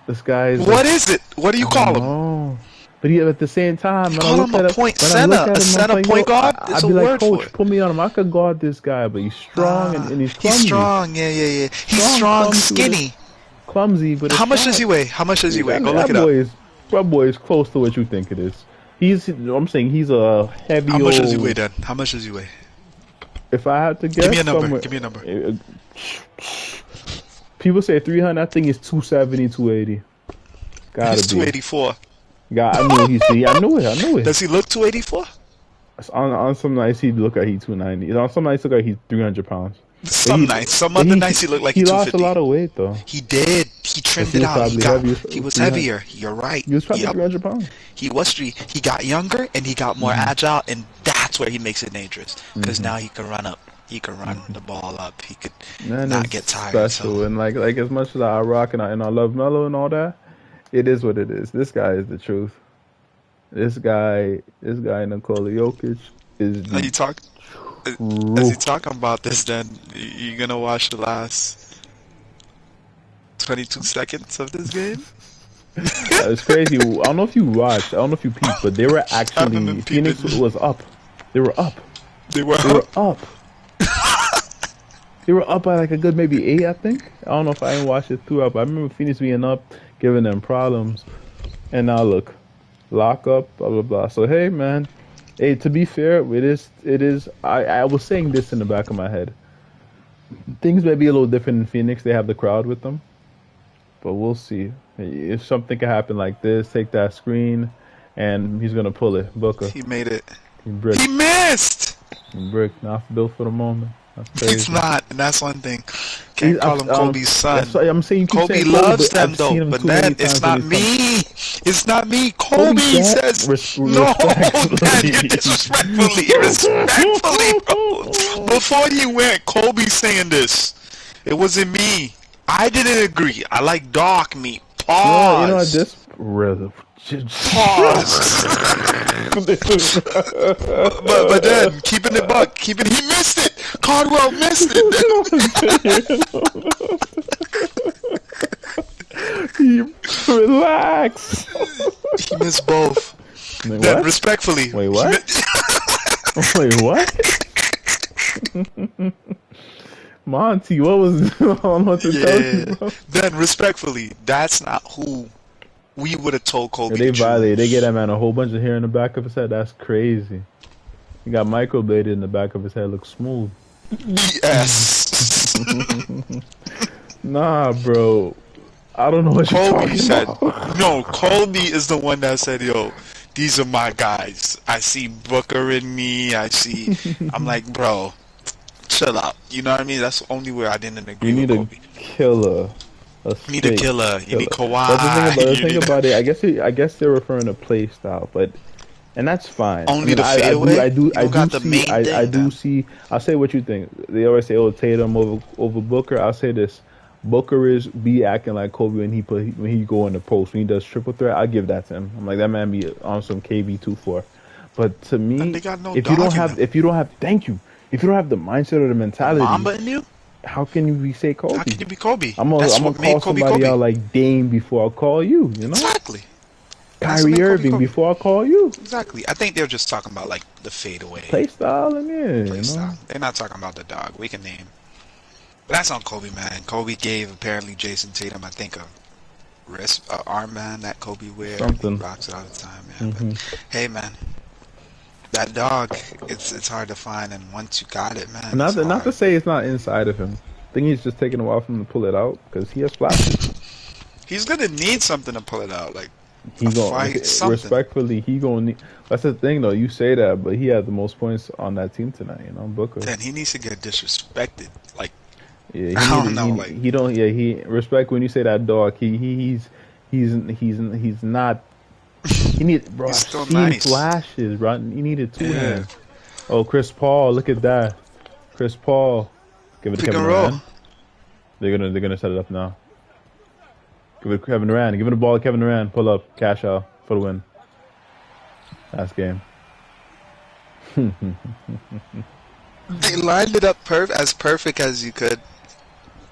this guy's. What is it? What do you call him? Oh, but at the same time, when Call I look him a at it, point when I center. look at A him, I'm center like, point yo, guard? I'd There's a be like, word for Coach, it. put me on him. I could guard this guy, but he's strong and he's clumsy. He's strong. Yeah. He's strong, Strong, clumsy, skinny. Clumsy, but How it's much not. does he weigh? How much does he weigh? Go That look it up. That boy is close to what you think it is. I'm saying he's a heavy. How much does he old- weigh then? How much does he weigh? If I had to guess, Give me a number. somewhere- Give me a number. People say 300. I think it's 270, 280. Gotta He's be. 284. God, I knew I knew it. Does he look 284? On some nights he look like he 290. On some nights he look like he's 300 pounds. But Some nights, some other nights he looked like he he lost a 250. lot of weight though. He did. He Cause trimmed he it was out. probably heavy. He was 300. heavier. You're right. He was probably Yep. 300 pounds. He was he got younger and he got more agile, and that's where he makes it dangerous. Because now he can run up. He can run the ball up. He could Man not is get tired. special, So and like as much as I rock and I love Melo and all that, it is what it is. This guy is the truth. This guy Nikola Jokic is are the you talk as you truth. talking about this, then you're gonna watch the last 22 seconds of this game. It's crazy. I don't know if you watched. I don't know if you peeped, but they were I haven't been actually peeping. Phoenix was up. They were up. They were They were up. up. They were up by like a good maybe 8, I think. I don't know if I didn't watch it throughout, but I remember Phoenix being up, giving them problems. And now look, lock up, blah blah blah. So hey, man, hey, to be fair, it is. I was saying this in the back of my head. Things may be a little different in Phoenix. They have the crowd with them, but we'll see. If something can happen like this, take that screen, and he's gonna pull it. Booker, He made it. he brick, He missed. he brick. Not built for the moment. That's He's crazy. not, and that's one thing. Can't call him Kobe's son. That's why I'm saying you keep Kobe saying loves but them I've though, seen him but too many then it's times when not he's come. me. It's not me. Kobe Kobe said, says no. Dan, you respectfully, bro. Before you went, Kobe saying this. It wasn't me. I didn't agree. I like dog meat. You know what? Pause. This really. Pause. But then keeping it buck, keeping he missed it. Cardwell missed it. Relax. He missed both. Wait, Then what? respectfully. Wait, what? Wait, what? Monty, what was I don't know what to tell you, bro. Then respectfully, that's not who we would have told Kobe. They to violated. They choose. get that man a whole bunch of hair in the back of his head. That's crazy. He got microbladed in the back of his head. Looks smooth. Yes. Nah, bro. I don't know what you're Kobe talking said. about. No, Kobe is the one that said, "Yo, these are my guys. I see Booker in me. I'm like, bro, chill out. You know what I mean? That's the only way I didn't agree You with need a Kobe. killer. You need a killer. You need Kawhi. But the You thing need about it, I guess they're referring to play style, but and that's fine. only the fadeaway. I do You don't got the see, main thing. I do then. see. I'll say what you think. They always say, "Oh, Tatum over Booker." I'll say this: Booker is be acting like Kobe when he go in the post when he does triple threat. I give that to him. I'm like that man be on some KB 2-4. But to And me, they got no if you don't dog in have, them. if you don't have, thank you. If you don't have the mindset or the mentality, Mamba in you? how can you be say Kobe? How can you be Kobe? I'm That's gonna what made call Kobe somebody Kobe. out like Dame before I call you. You know, Exactly. That's what made Kyrie Kobe Irving Kobe. before I call you. Exactly. I think they're just talking about like the fadeaway Play style and yeah, play you know. style. They're not talking about the dog. We can name. But that's on Kobe, man. Kobe gave apparently Jason Tatum, I think, a wrist armband that Kobe wear. Something. He rocks it all the time, man. But hey, man, that dog, it's hard to find, and once you got it, man, Not it's to, not to hard. say it's not inside of him. I think he's just taking a while for him to pull it out because he has flashes. He's gonna need something to pull it out, like He a going fight, something. respectfully. He gonna need. That's the thing though. You say that, but he had the most points on that team tonight. You know, Booker. Then he needs to get disrespected. Like Yeah, I don't know, he, like he don't. Yeah, he respect when you say that dog. He's not. He need, bro. he's I've still seen nice. flashes, bro. He needed two Yeah. hands. Oh, Chris Paul, look at that. Chris Paul, give it to Pick Kevin and roll. Durant. They're gonna set it up now. Give it to Kevin Durant. Give it the ball to Kevin Durant. Pull up, cash out for the win. Last game. They lined it up as perfect as you could.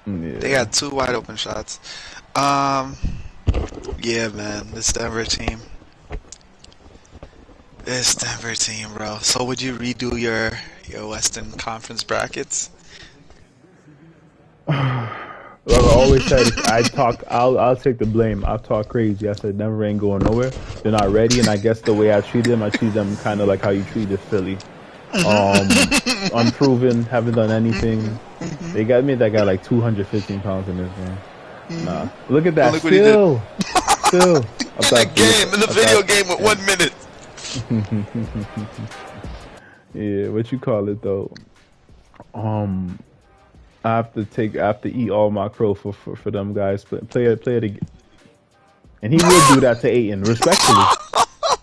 Yeah. They had two wide open shots. Yeah, man, this Denver team. This Denver team, bro. So would you redo your Western Conference brackets? Like I always said, I'll take the blame. I'll talk crazy. I said Denver ain't going nowhere. They're not ready, and I guess the way I treat them kind of like how you treated Philly. Unproven, haven't done anything. They got me that guy like 215 pounds in this game. Nah, look at that. Look what he did. Still. In the game, in the video game with 1 minute. Yeah, what you call it though? Um, I have to eat all my crow for them guys. Play it again, and he will do that to Aiden respectfully.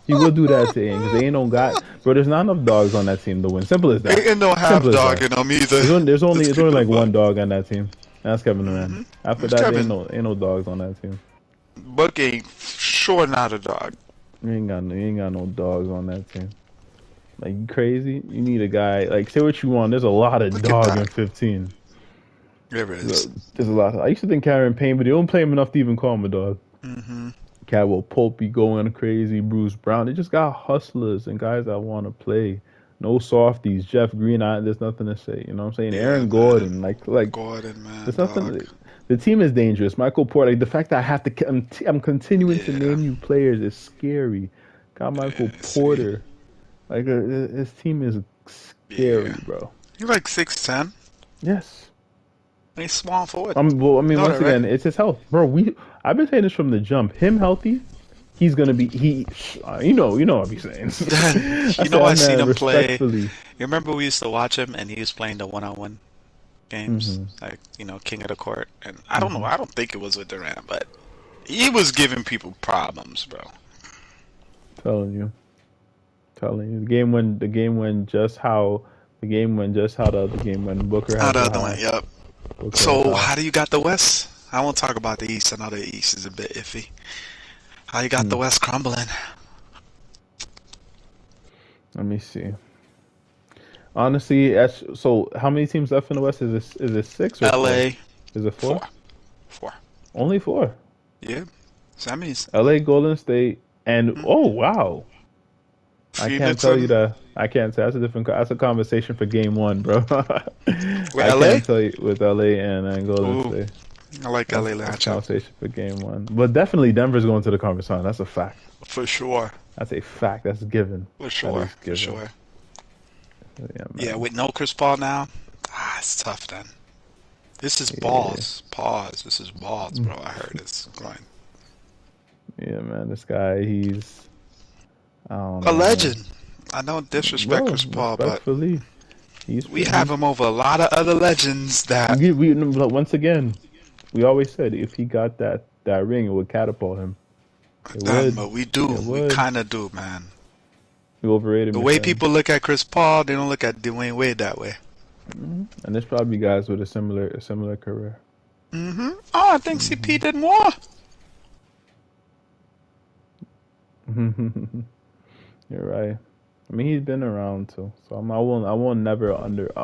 He will do that to Aiden because Aiden don't got bro. There's not enough dogs on that team to win. Simple as that. Aiden don't have Simple as dog that. in him either. Let's There's keep only it a like buck. one dog on that team. That's Kevin Durant. After It's that, there Kevin. ain't no dogs on that team. Buck ain't sure not a dog. You ain't got no dogs on that team. Like you crazy? You need a guy like say what you want. There's a lot of Look at dog in that. 15. There it is. There's a lot. I used to think Karen Payne, but they don't play him enough to even call him a dog. Mm-hmm. Cadwell Pope be going crazy. Bruce Brown. They just got hustlers and guys that want to play. No softies. Jeff Green. There's nothing to say. You know what I'm saying? Yeah, Aaron man. Gordon. Gordon, man, There's dog. nothing. The team is dangerous. Michael Porter. Like, the fact that I have to. I'm continuing to Yeah. name you players is scary. Got Michael Yeah, see. Porter. Like his team is Yeah. scary, bro. He like 6'10". Yes. He's small forward. Well, I You mean, know once that, right? again, it's his health, bro. I've been saying this from the jump. Him healthy, he's gonna be you know what I'm saying. I You say know, I that seen man him play. respectfully. You remember we used to watch him, and he was playing the one-on-one games, Hmm. like king of the court. And I don't know. Hmm. I don't think it was with Durant, but he was giving people problems, bro. Telling you, telling you, the game went just how the other game when Booker How had the the other one? high. Yep. Booker had So high. how do you got the West? I won't talk about the East. I know the East is a bit iffy. How you got the Hmm. West crumbling? Let me see. Honestly, so how many teams left in the West? Is it six or four? L.A. Is it four, four? four. Only four. Yeah, semis. LA, Golden State, and oh Mm-hmm. wow, I can't Phoenix tell you and that. I can't say that's a conversation for game one, bro. with I L.A. can't tell you with LA and Golden Ooh, State. I like L.A. That's a matchup conversation for game one. But definitely Denver's going to the conference final. That's a fact. for sure. That's a fact. That's given. For That sure. is For given. sure. Yeah, Yeah, man. with no Chris Paul now, it's tough then. This is Yeah. balls. Pause. This is balls, bro. I heard it's going. Yeah, man. This guy, I don't A know, man. legend. I don't disrespect Bro, Chris Paul, but respectfully, we have he's him over a lot of other legends that. once again, we always said if he got that ring, it would catapult him. It Done, would. but we do. It We would. kind of do, man. You overrated The me, way saying. people look at Chris Paul, they don't look at Dwayne Wade that way. And there's probably guys with a similar career. Mm-hmm. Oh, I think CP did more. You're right. I mean, he's been around too, so I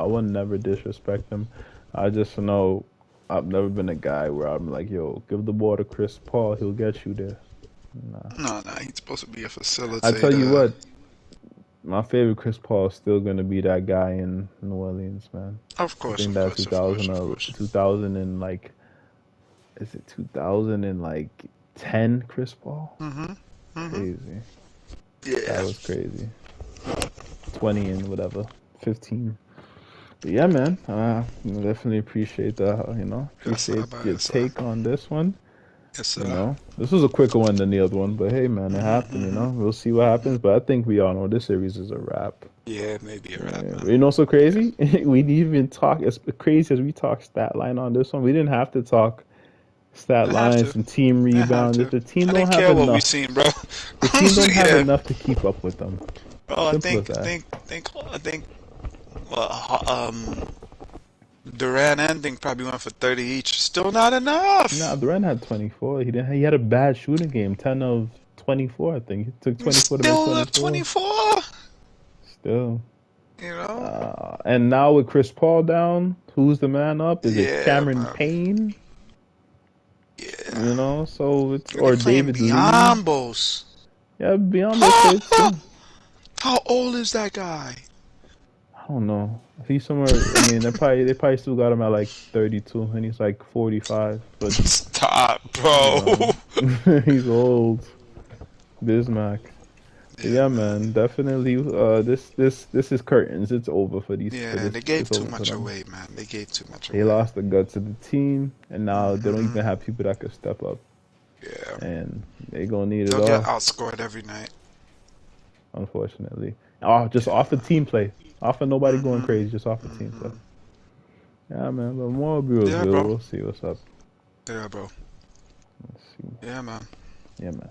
won't never disrespect him. I just know I've never been a guy where I'm like, yo, give the ball to Chris Paul, he'll get you there. Nah. No, no, he's supposed to be a I tell you facilitator. what, my favorite Chris Paul is still gonna be that guy in New Orleans, man. Of I course, think of that course, of course, of course. 2000 and like, is it 2000 and like 10 Chris Paul? Mm-hmm. Mm-hmm. Crazy. That Yeah. was crazy. 20 and whatever, 15. But yeah, man, definitely appreciate Yes, sir, appreciate bye, your yes, sir. take on this one. Yes, You sir. know, this was a quicker one than the other one, but hey, man, it Mm-hmm, happened. mm-hmm, We'll see what mm-hmm. happens. But I think we all know this series is a wrap. Yeah, maybe a rap, Yeah. man. You know, so Yeah. crazy. We didn't even talk as crazy as we talk stat line on this one. We didn't have to talk stat I have to. lines and team I have rebounds. If to. the team I don't didn't have care what we enough, seen, bro. the team don't have Yeah, enough to keep up with them. bro. Simple as that. I think. Duran ending probably went for 30 each. Still not Nah, enough. Durant had 24. He had a bad shooting game. 10 of 24, I think. He took We 24 to make still have 24. 24. Still. You know? And now with Chris Paul down, who's the man up? Is it Yeah, Cameron man. Payne? Yeah. You know, so it's They or playing David Lee. beyond Bos. Yeah, Beyonce played too. How old is that guy? I don't know. If he's somewhere, I mean, they probably still got him at like 32, and he's like 45. But Stop, you bro. know, he's old. Bismack. But Yeah, yeah, man. man, definitely. This is curtains. It's over for these. For Yeah, this, they gave it's too over for much them. away, man. They gave too much They away. lost the guts of the team, and now they don't Hmm. even have people that could step up, Yeah. and they gonna need it They'll get all. outscored every night. unfortunately. Oh, just Yeah, off of team play, off of nobody going man. crazy, just off of team play. Yeah, man. But more viewers, Yeah, Will. bro. We'll see what's up. Yeah, bro. Let's see. Yeah, man. Yeah, man.